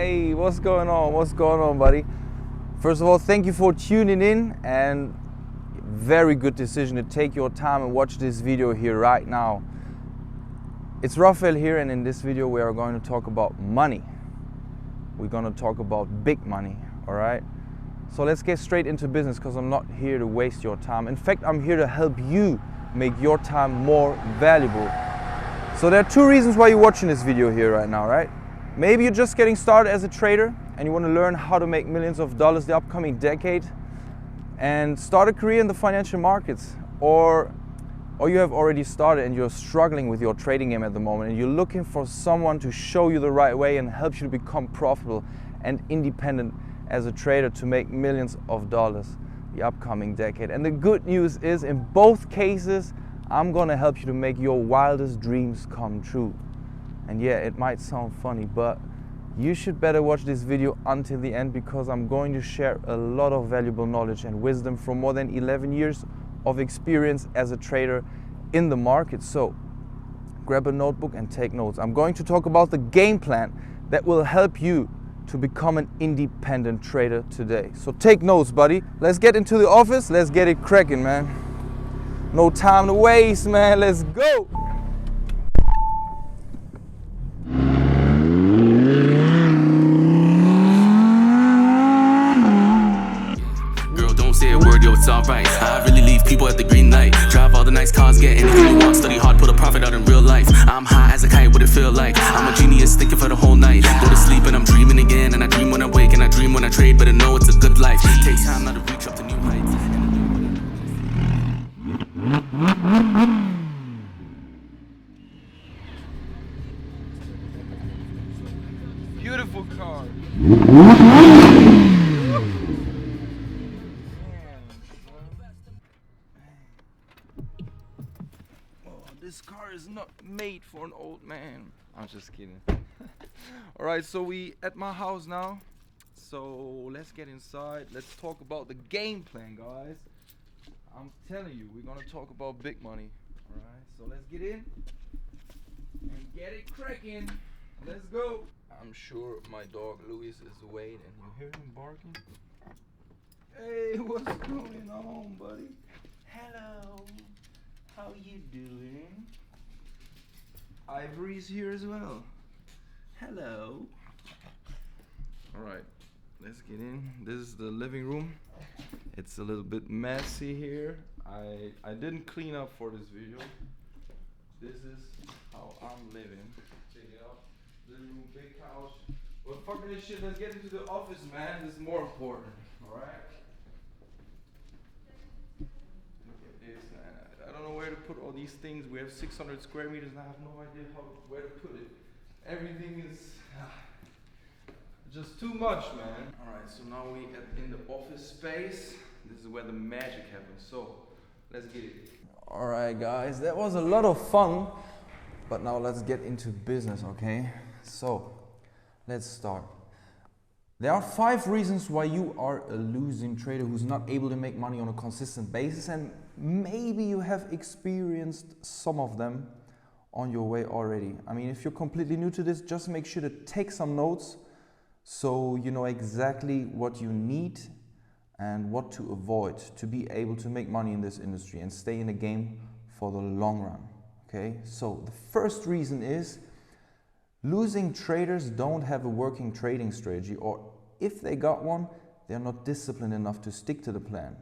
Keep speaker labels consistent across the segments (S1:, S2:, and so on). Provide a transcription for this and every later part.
S1: Hey, what's going on? What's going on, buddy? First of all, thank you for tuning in, and very good decision to take your time and watch this video here right now. It's Rafael here, and in this video we are going to talk about money. We're going to talk about big money, all right? So let's get straight into business, because I'm not here to waste your time. In fact, I'm here to help you make your time more valuable. So there are two reasons why you're watching this video here right now, right? Maybe you're just getting started as a trader and you want to learn how to make millions of dollars the upcoming decade and start a career in the financial markets, or you have already started and you're struggling with your trading game at the moment and you're looking for someone to show you the right way and help you to become profitable and independent as a trader to make millions of dollars the upcoming decade. And the good news is, in both cases, I'm gonna help you to make your wildest dreams come true. And yeah, it might sound funny, but you should better watch this video until the end, because I'm going to share a lot of valuable knowledge and wisdom from more than 11 years of experience as a trader in the market. So grab a notebook and take notes. I'm going to talk about the game plan that will help you to become an independent trader today. So take notes, buddy. Let's get into the office. Let's get it cracking, man. No time to waste, man. Let's go.
S2: Girl, don't say a word, yo, it's alright. I really leave people at the green light. Drive all the nice cars, get anything you want. Study hard, put a profit out in real life. I'm high as a kite, what it feel like? I'm a genius, thinking for the whole night. Go to sleep and I'm dreaming again. And I dream when I wake, and I dream when I trade. But I know it's a good life. Takes time now to reach up to new heights.
S1: Beautiful car. This car is not made for an old man. I'm just kidding. Alright, so we at my house now. So let's get inside. Let's talk about the game plan, guys. I'm telling you, we're gonna talk about big money. Alright, so let's get in and get it cracking. Let's go. I'm sure my dog Luis is waiting. You hear him barking? Hey, what's going on, buddy? Hello. How you doing? Ivory's here as well. Hello. Alright, let's get in. This is the living room. It's a little bit messy here. I didn't clean up for this video. This is how I'm living. Check it out. Living room, big couch. But fuck this shit, let's get into the office, man. This is more important. Alright? I don't know where to put all these things. We have 600 square meters and I have no idea where to put it. Everything is just too much, man. Alright, so now we in the office space. This is where the magic happens. So let's get it. Alright guys, that was a lot of fun. But now let's get into business, okay? So let's start. There are 5 reasons why you are a losing trader who's not able to make money on a consistent basis, and maybe you have experienced some of them on your way already. I mean, if you're completely new to this, just make sure to take some notes so you know exactly what you need and what to avoid to be able to make money in this industry and stay in the game for the long run. Okay, so the first reason is losing traders don't have a working trading strategy, or if they got one, they're not disciplined enough to stick to the plan.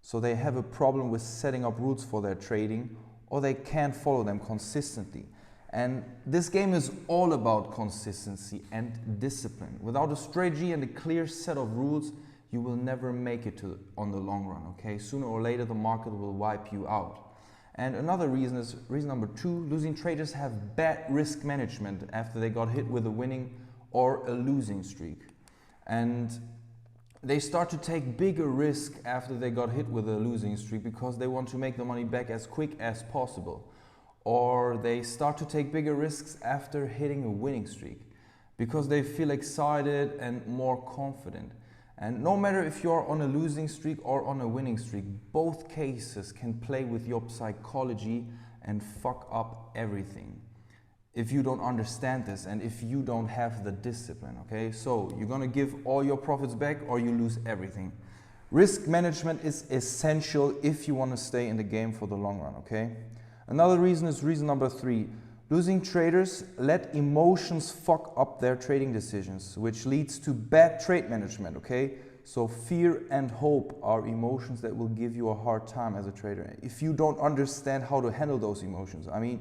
S1: So they have a problem with setting up rules for their trading, or they can't follow them consistently. And this game is all about consistency and discipline. Without a strategy and a clear set of rules, you will never make it on the long run, okay? Sooner or later, the market will wipe you out. And another reason is, reason number 2, losing traders have bad risk management after they got hit with a winning or a losing streak. And they start to take bigger risk after they got hit with a losing streak because they want to make the money back as quick as possible. Or they start to take bigger risks after hitting a winning streak because they feel excited and more confident. And no matter if you're on a losing streak or on a winning streak, both cases can play with your psychology and fuck up everything. if you don't understand this and if you don't have the discipline, okay? So you're gonna give all your profits back or you lose everything. Risk management is essential if you wanna stay in the game for the long run, okay? Another reason is reason number 3. Losing traders let emotions fuck up their trading decisions, which leads to bad trade management, okay? So fear and hope are emotions that will give you a hard time as a trader. If you don't understand how to handle those emotions, I mean,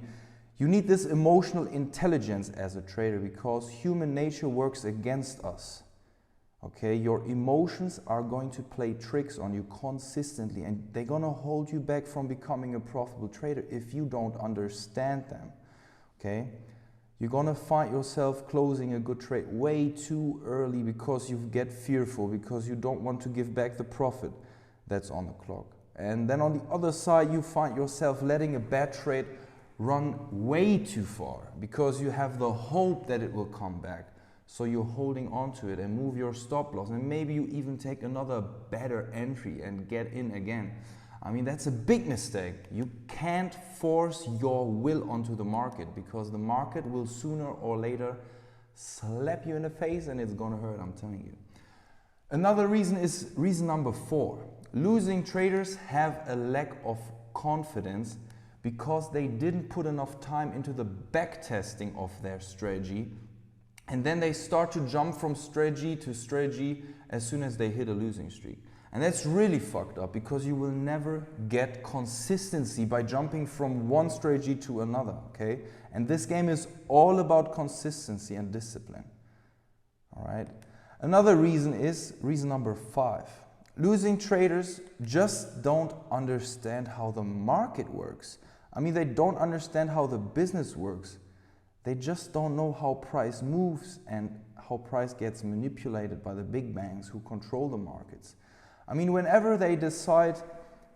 S1: you need this emotional intelligence as a trader because human nature works against us. Okay, your emotions are going to play tricks on you consistently and they're gonna hold you back from becoming a profitable trader if you don't understand them. Okay, you're gonna find yourself closing a good trade way too early because you get fearful, because you don't want to give back the profit that's on the clock. And then on the other side, you find yourself letting a bad trade run way too far because you have the hope that it will come back. So you're holding on to it and move your stop loss, and maybe you even take another better entry and get in again. I mean, that's a big mistake. You can't force your will onto the market because the market will sooner or later slap you in the face and it's gonna hurt, I'm telling you. Another reason is reason number 4. Losing traders have a lack of confidence because they didn't put enough time into the back testing of their strategy, and then they start to jump from strategy to strategy as soon as they hit a losing streak. And that's really fucked up because you will never get consistency by jumping from one strategy to another, okay? And this game is all about consistency and discipline, all right? Another reason is reason number 5. Losing traders just don't understand how the market works. I mean, they don't understand how the business works. They just don't know how price moves and how price gets manipulated by the big banks who control the markets. I mean, whenever they decide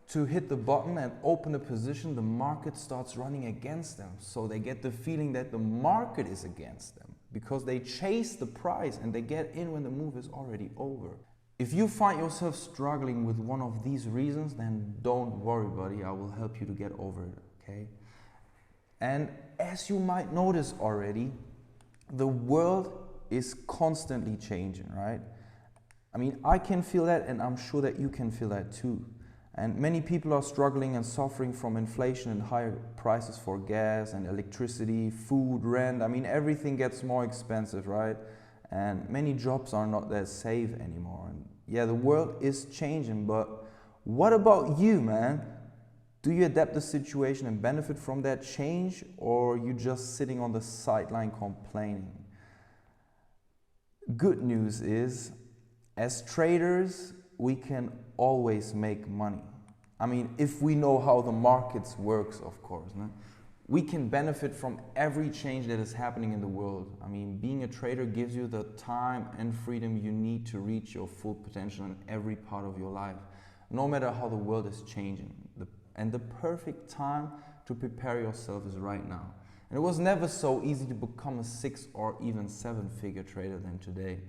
S1: to hit the button and open a position, the market starts running against them. So they get the feeling that the market is against them because they chase the price and they get in when the move is already over. If you find yourself struggling with one of these reasons, then don't worry, buddy. I will help you to get over it, okay? And as you might notice already, the world is constantly changing, right? I mean, I can feel that and I'm sure that you can feel that too. And many people are struggling and suffering from inflation and higher prices for gas and electricity, food, rent. I mean, everything gets more expensive, right? And many jobs are not that safe anymore. And yeah, the world is changing, but what about you, man? Do you adapt the situation and benefit from that change, or are you just sitting on the sideline complaining? Good news is, as traders, we can always make money. I mean, if we know how the markets works, of course. No? We can benefit from every change that is happening in the world. I mean, being a trader gives you the time and freedom you need to reach your full potential in every part of your life, no matter how the world is changing. And the perfect time to prepare yourself is right now. And it was never so easy to become a 6 or even 7-figure trader than today.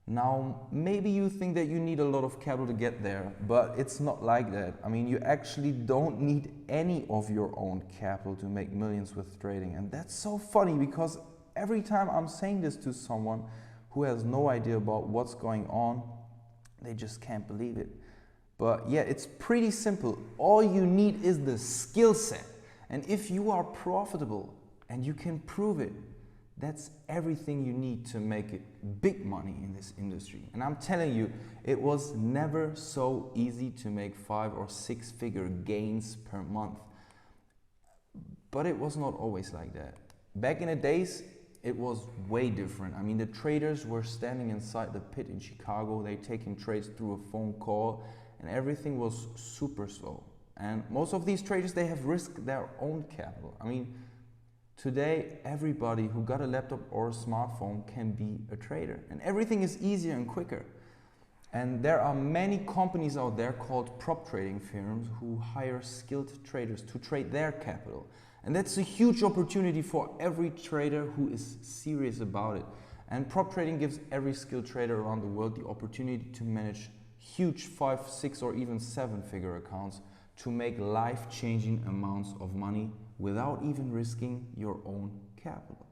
S1: Now, maybe you think that you need a lot of capital to get there, but it's not like that. I mean, you actually don't need any of your own capital to make millions with trading. And that's so funny because every time I'm saying this to someone who has no idea about what's going on, they just can't believe it. But yeah, it's pretty simple. All you need is the skill set. And if you are profitable and you can prove it, that's everything you need to make it big money in this industry. And I'm telling you, it was never so easy to make 5 or 6-figure gains per month. But it was not always like that. Back in the days, it was way different. I mean, the traders were standing inside the pit in Chicago. They taking trades through a phone call, and everything was super slow. And most of these traders, they have risked their own capital. I mean, today, everybody who got a laptop or a smartphone can be a trader. And everything is easier and quicker. And there are many companies out there called prop trading firms who hire skilled traders to trade their capital. And that's a huge opportunity for every trader who is serious about it. And prop trading gives every skilled trader around the world the opportunity to manage huge 5, 6, or even 7-figure accounts to make life-changing amounts of money without even risking your own capital.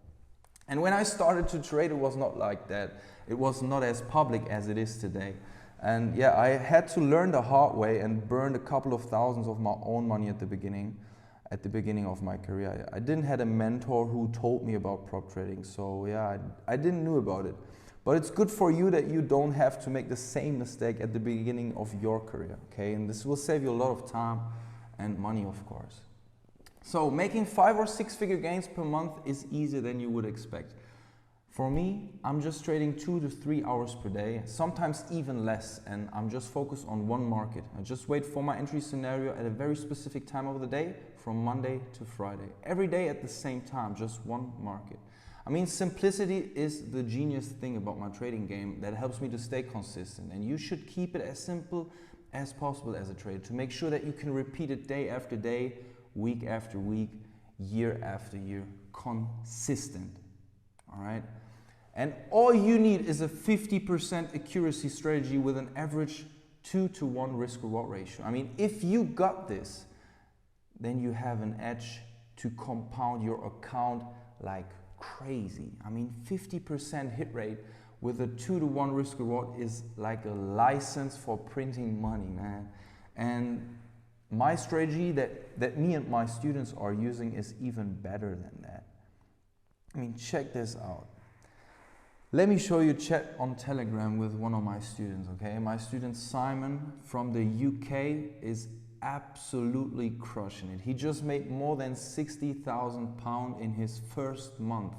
S1: And when I started to trade, it was not like that. It was not as public as it is today. And yeah, I had to learn the hard way and burned a couple of thousands of my own money at the beginning of my career. I didn't have a mentor who told me about prop trading, so yeah, I didn't know about it. But it's good for you that you don't have to make the same mistake at the beginning of your career, okay? And this will save you a lot of time and money, of course. So making 5 or 6 figure gains per month is easier than you would expect. For me, I'm just trading 2 to 3 hours per day, sometimes even less, and I'm just focused on one market. I just wait for my entry scenario at a very specific time of the day, from Monday to Friday. Every day at the same time, just one market. I mean, simplicity is the genius thing about my trading game that helps me to stay consistent, and you should keep it as simple as possible as a trader to make sure that you can repeat it day after day, week after week, year after year, consistent, all right? And all you need is a 50% accuracy strategy with an average 2 to 1 risk reward ratio. I mean, if you got this, then you have an edge to compound your account like crazy. I mean, 50% hit rate with a 2 to 1 risk reward is like a license for printing money, man. And my strategy that me and my students are using is even better than that. I mean, check this out. Let me show you a chat on Telegram with one of my students, okay? My student Simon from the UK is absolutely crushing it. He just made more than £60,000 in his first month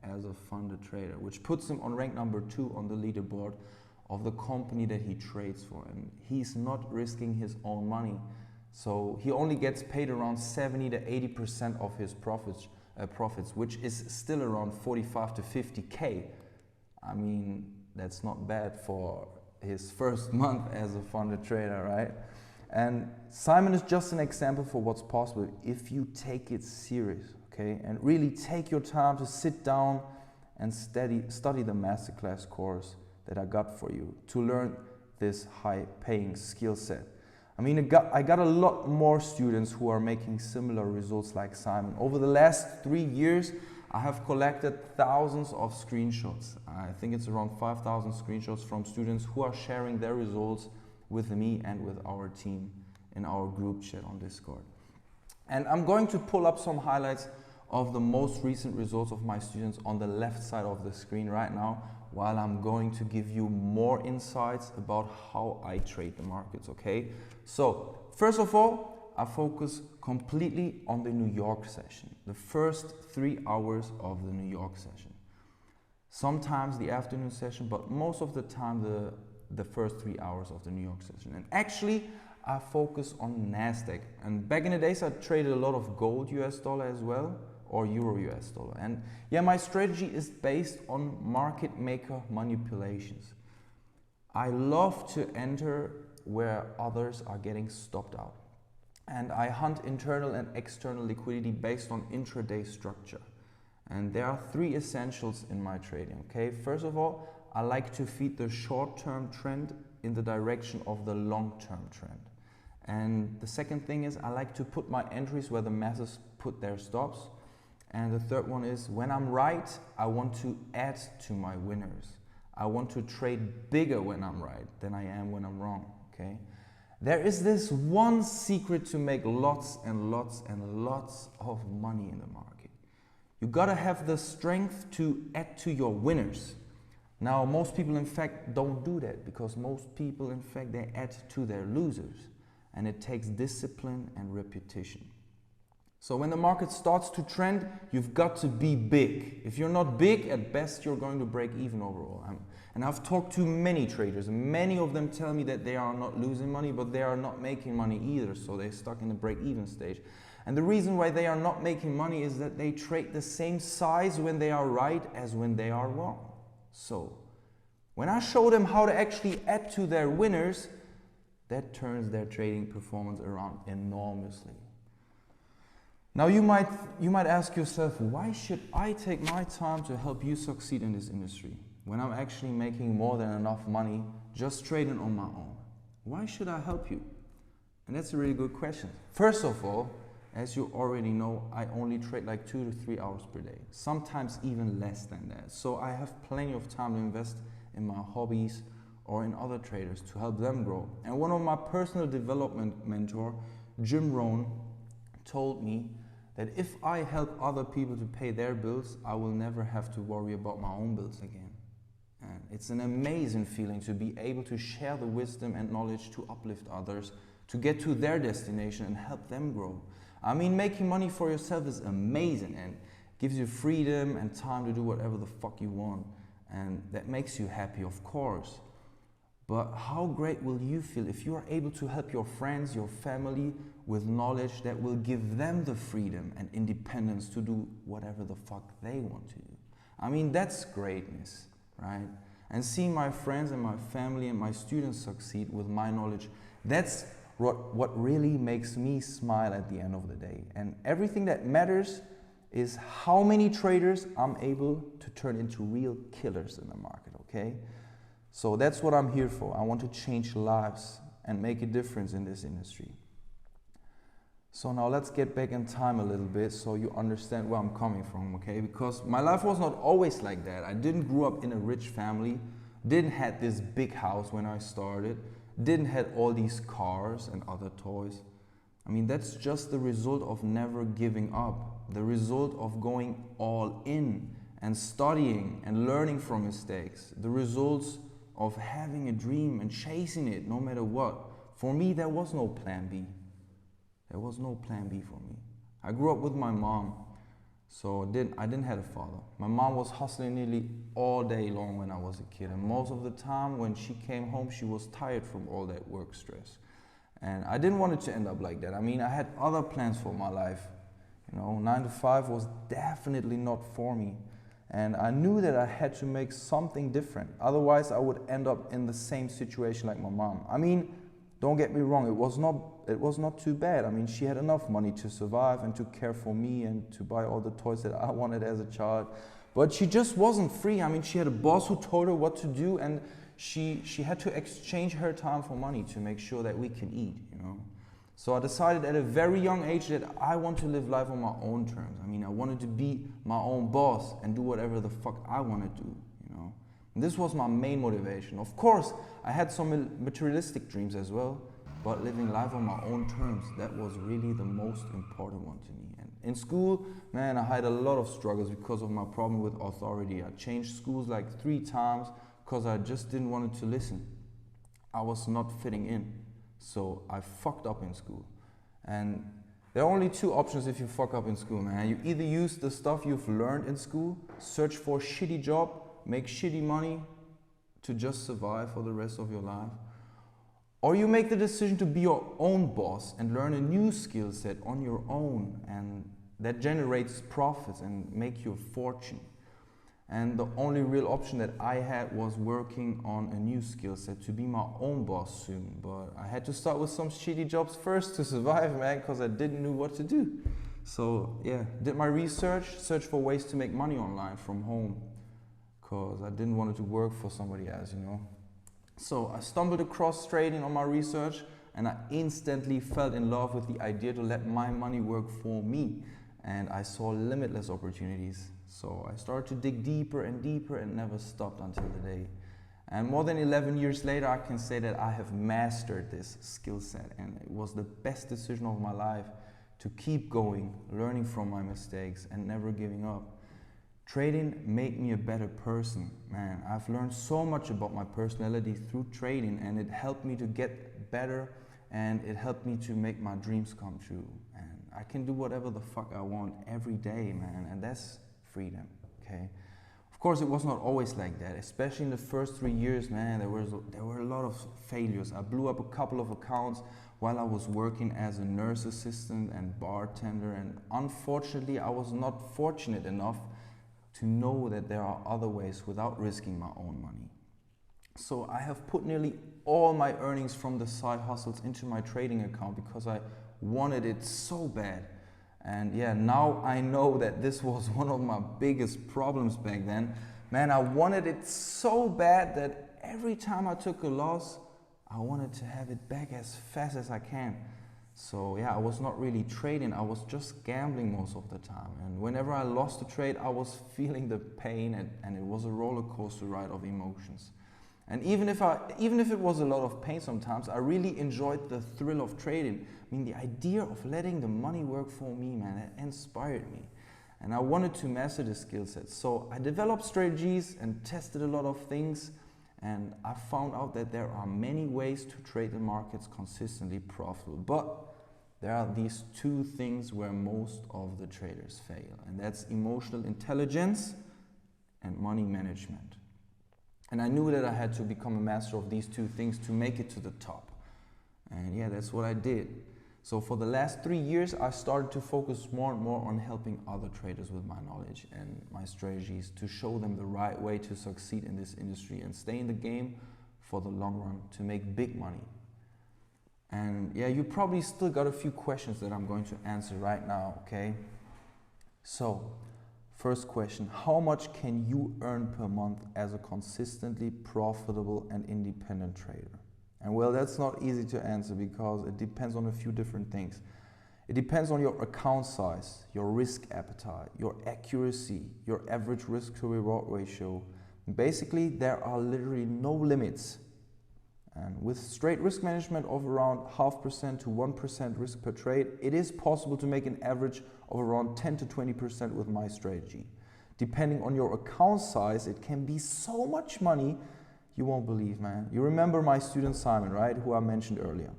S1: as a funded trader, which puts him on rank number 2 on the leaderboard of the company that he trades for. And he's not risking his own money. So he only gets paid around 70 to 80% of his profits, which is still around 45 to 50K. I mean, that's not bad for his first month as a funded trader, right? And Simon is just an example for what's possible if you take it serious, okay? And really take your time to sit down and study the masterclass course that I got for you to learn this high-paying skill set. I mean, I got a lot more students who are making similar results like Simon. Over the last 3 years, I have collected thousands of screenshots. I think it's around 5,000 screenshots from students who are sharing their results with me and with our team in our group chat on Discord. And I'm going to pull up some highlights of the most recent results of my students on the left side of the screen right now, while I'm going to give you more insights about how I trade the markets, okay? So, first of all, I focus completely on the New York session, the first 3 hours of the New York session. Sometimes the afternoon session, but most of the time the first 3 hours of the New York session. And actually, I focus on NASDAQ. And back in the days, I traded a lot of gold US dollar as well, or Euro US dollar. And yeah, my strategy is based on market maker manipulations. I love to enter where others are getting stopped out. And I hunt internal and external liquidity based on intraday structure. And there are 3 essentials in my trading, okay? First of all, I like to feed the short-term trend in the direction of the long-term trend. And the second thing is I like to put my entries where the masses put their stops. And the third one is when I'm right, I want to add to my winners. I want to trade bigger when I'm right than I am when I'm wrong, okay? There is this one secret to make lots and lots and lots of money in the market. You gotta have the strength to add to your winners. Now, most people in fact don't do that because most people in fact they add to their losers, and it takes discipline and repetition. So when the market starts to trend, you've got to be big. If you're not big, at best you're going to break even overall. And I've talked to many traders, and many of them tell me that they are not losing money, but they are not making money either, so they're stuck in the break-even stage. And the reason why they are not making money is that they trade the same size when they are right as when they are wrong. So when I show them how to actually add to their winners, that turns their trading performance around enormously. Now you might ask yourself, why should I take my time to help you succeed in this industry when I'm actually making more than enough money just trading on my own? Why should I help you? And that's a really good question. First of all, As you already know, I only trade like 2 to 3 hours per day, sometimes even less than that. So I have plenty of time to invest in my hobbies or in other traders to help them grow. And one of my personal development mentor, Jim Rohn, told me that if I help other people to pay their bills, I will never have to worry about my own bills again. And it's an amazing feeling to be able to share the wisdom and knowledge to uplift others, to get to their destination and help them grow. I mean, making money for yourself is amazing and gives you freedom and time to do whatever the fuck you want. And that makes you happy, of course. But how great will you feel if you are able to help your friends, your family with knowledge that will give them the freedom and independence to do whatever the fuck they want to do? I mean, that's greatness, right? And seeing my friends and my family and my students succeed with my knowledge, that's what really makes me smile at the end of the day. And everything that matters is how many traders I'm able to turn into real killers in the market, okay? So that's what I'm here for. I want to change lives and make a difference in this industry. So now let's get back in time a little bit so you understand where I'm coming from, okay? Because my life was not always like that. I didn't grow up in a rich family, didn't have this big house when I started, didn't have all these cars and other toys. I mean, that's just the result of never giving up, the result of going all in and studying and learning from mistakes, the results of having a dream and chasing it no matter what. For me, there was no plan B. There was no plan B for me. I grew up with my mom, so I didn't have a father. My mom was hustling nearly all day long when I was a kid, and most of the time when she came home, she was tired from all that work stress. And I didn't want it to end up like that. I mean, I had other plans for my life. You know, 9 to 5 was definitely not for me. And I knew that I had to make something different. Otherwise, I would end up in the same situation like my mom. I mean, don't get me wrong, it was not too bad. I mean, she had enough money to survive and to care for me and to buy all the toys that I wanted as a child. But she just wasn't free. I mean, she had a boss who told her what to do, and she had to exchange her time for money to make sure that we can eat, you know. So I decided at a very young age that I want to live life on my own terms. I mean, I wanted to be my own boss and do whatever the fuck I want to do, you know. And this was my main motivation. Of course, I had some materialistic dreams as well, but living life on my own terms, that was really the most important one to me. And in school, man, I had a lot of struggles because of my problem with authority. I changed schools like 3 times because I just didn't want to listen. I was not fitting in. So I fucked up in school. And there are only 2 options if you fuck up in school, man. You either use the stuff you've learned in school, search for a shitty job, make shitty money to just survive for the rest of your life, or you make the decision to be your own boss and learn a new skill set on your own, and that generates profits and make you a fortune. And the only real option that I had was working on a new skill set to be my own boss soon. But I had to start with some shitty jobs first to survive, man, because I didn't know what to do. So yeah, did my research, searched for ways to make money online from home, because I didn't want to work for somebody else, you know. So I stumbled across trading on my research, and I instantly fell in love with the idea to let my money work for me. And I saw limitless opportunities. So I started to dig deeper and deeper and never stopped until today. And more than 11 years later, I can say that I have mastered this skill set, and it was the best decision of my life to keep going, learning from my mistakes and never giving up. Trading made me a better person, man. I've learned so much about my personality through trading, and it helped me to get better, and it helped me to make my dreams come true. And I can do whatever the fuck I want every day, man, and that's freedom, okay? Of course, it was not always like that, especially in the first 3 years, man. There were a lot of failures. I blew up a couple of accounts while I was working as a nurse assistant and bartender, and unfortunately, I was not fortunate enough to know that there are other ways without risking my own money. So I have put nearly all my earnings from the side hustles into my trading account because I wanted it so bad. And yeah, now I know that this was one of my biggest problems back then. Man, I wanted it so bad that every time I took a loss, I wanted to have it back as fast as I can. So yeah, I was not really trading, I was just gambling most of the time. And whenever I lost a trade, I was feeling the pain, and it was a roller coaster ride of emotions. And even if it was a lot of pain sometimes, I really enjoyed the thrill of trading. I mean, the idea of letting the money work for me, man, it inspired me. And I wanted to master the skill set. So I developed strategies and tested a lot of things. And I found out that there are many ways to trade the markets consistently profitable. But there are these two things where most of the traders fail. And that's emotional intelligence and money management. And I knew that I had to become a master of these two things to make it to the top. And yeah, that's what I did. So for the last 3 years, I started to focus more and more on helping other traders with my knowledge and my strategies to show them the right way to succeed in this industry and stay in the game for the long run to make big money. And yeah, you probably still got a few questions that I'm going to answer right now, okay? So, first question, how much can you earn per month as a consistently profitable and independent trader? And well, that's not easy to answer because it depends on a few different things. It depends on your account size, your risk appetite, your accuracy, your average risk to reward ratio. Basically, there are literally no limits. And with straight risk management of around 0.5% to 1% risk per trade, it is possible to make an average of around 10 to 20% with my strategy. Depending on your account size, it can be so much money you won't believe, man. You remember my student Simon, right? Who I mentioned earlier.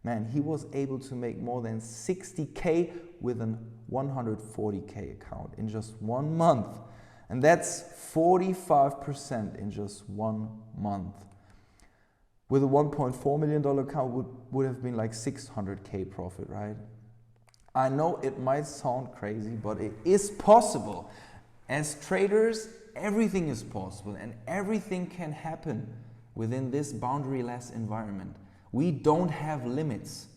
S1: Man, he was able to make more than 60K with an 140K account in just 1 month. And that's 45% in just 1 month. With a $1.4 million account would have been like 600K profit, right? I know it might sound crazy, but it is possible. As traders, everything is possible and everything can happen within this boundaryless environment. We don't have limits.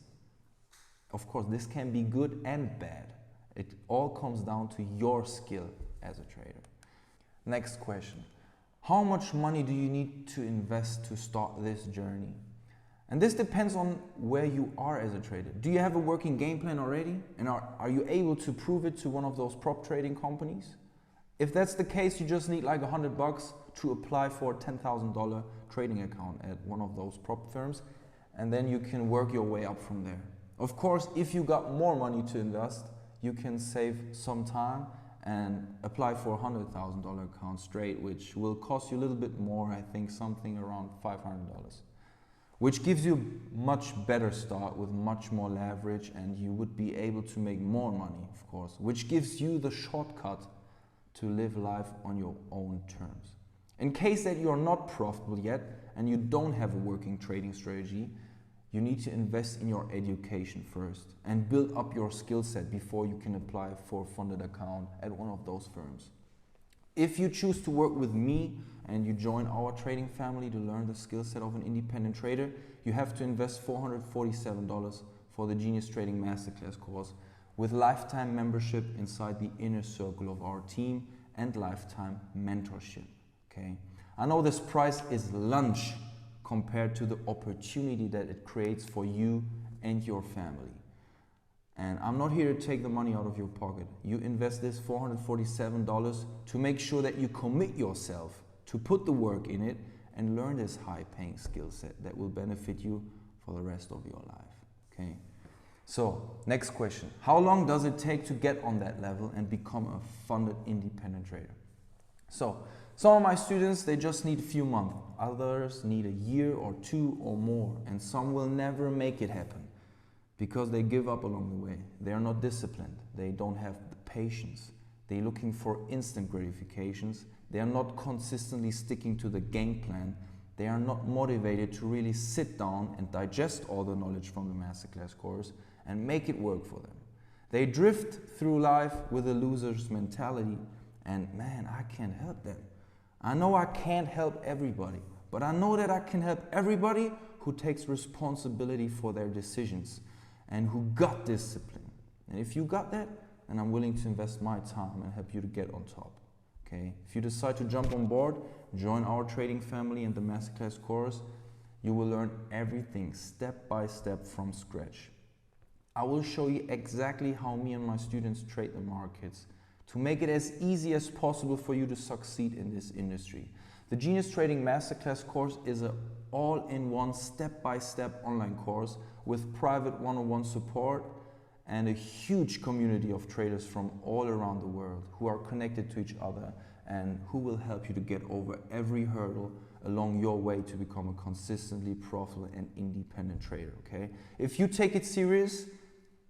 S1: Of course, this can be good and bad. It all comes down to your skill as a trader. Next question. How much money do you need to invest to start this journey? And this depends on where you are as a trader. Do you have a working game plan already? And are you able to prove it to one of those prop trading companies? If that's the case, you just need like $100 to apply for a $10,000 trading account at one of those prop firms, and then you can work your way up from there. Of course, if you got more money to invest, you can save some time and apply for a $100,000 account straight, which will cost you a little bit more, I think something around $500, which gives you a much better start with much more leverage, and you would be able to make more money, of course, which gives you the shortcut to live life on your own terms. In case that you're not profitable yet and you don't have a working trading strategy, you need to invest in your education first and build up your skill set before you can apply for a funded account at one of those firms. If you choose to work with me and you join our trading family to learn the skill set of an independent trader, you have to invest $447 for the Genius Trading Masterclass course, with lifetime membership inside the inner circle of our team and lifetime mentorship, okay? I know this price is lunch compared to the opportunity that it creates for you and your family. And I'm not here to take the money out of your pocket. You invest this $447 to make sure that you commit yourself to put the work in it and learn this high-paying skill set that will benefit you for the rest of your life, okay? So, next question. How long does it take to get on that level and become a funded independent trader? So, some of my students, they just need a few months. Others need a year or two or more. And some will never make it happen because they give up along the way. They are not disciplined. They don't have the patience. They're looking for instant gratifications. They are not consistently sticking to the game plan. They are not motivated to really sit down and digest all the knowledge from the masterclass course and make it work for them. They drift through life with a loser's mentality, and man, I can't help them. I know I can't help everybody, but I know that I can help everybody who takes responsibility for their decisions and who got discipline. And if you got that, then I'm willing to invest my time and help you to get on top. Okay? If you decide to jump on board, join our trading family and the masterclass course, you will learn everything step by step from scratch. I will show you exactly how me and my students trade the markets to make it as easy as possible for you to succeed in this industry. The Genius Trading Masterclass course is an all-in-one step-by-step online course with private one-on-one support and a huge community of traders from all around the world who are connected to each other and who will help you to get over every hurdle along your way to become a consistently profitable and independent trader, okay? If you take it serious,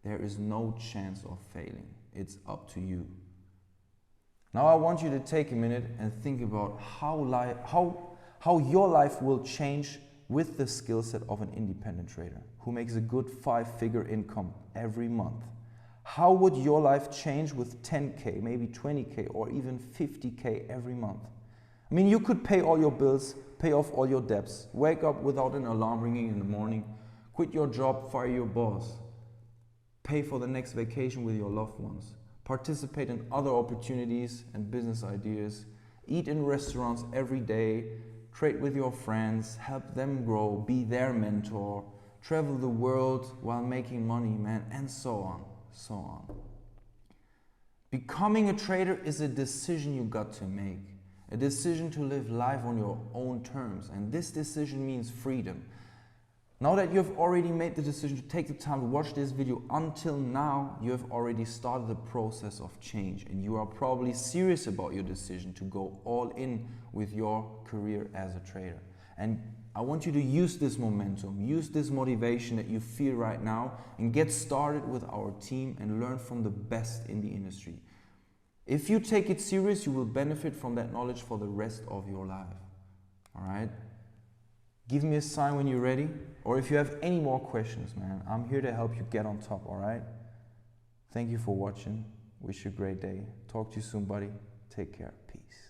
S1: there is no chance of failing. It's up to you. Now I want you to take a minute and think about how your life will change with the skill set of an independent trader who makes a good 5-figure income every month. How would your life change with 10K, maybe 20K, or even 50K every month? I mean, you could pay all your bills, pay off all your debts, wake up without an alarm ringing in the morning, quit your job, fire your boss, pay for the next vacation with your loved ones, participate in other opportunities and business ideas, eat in restaurants every day, trade with your friends, help them grow, be their mentor, travel the world while making money, man, and so on, so on. Becoming a trader is a decision you got to make, a decision to live life on your own terms, and this decision means freedom. Now that you have already made the decision to take the time to watch this video until now, you have already started the process of change and you are probably serious about your decision to go all in with your career as a trader. And I want you to use this momentum, use this motivation that you feel right now and get started with our team and learn from the best in the industry. If you take it serious, you will benefit from that knowledge for the rest of your life. All right? Give me a sign when you're ready, or if you have any more questions, man, I'm here to help you get on top, all right? Thank you for watching. Wish you a great day. Talk to you soon, buddy. Take care. Peace.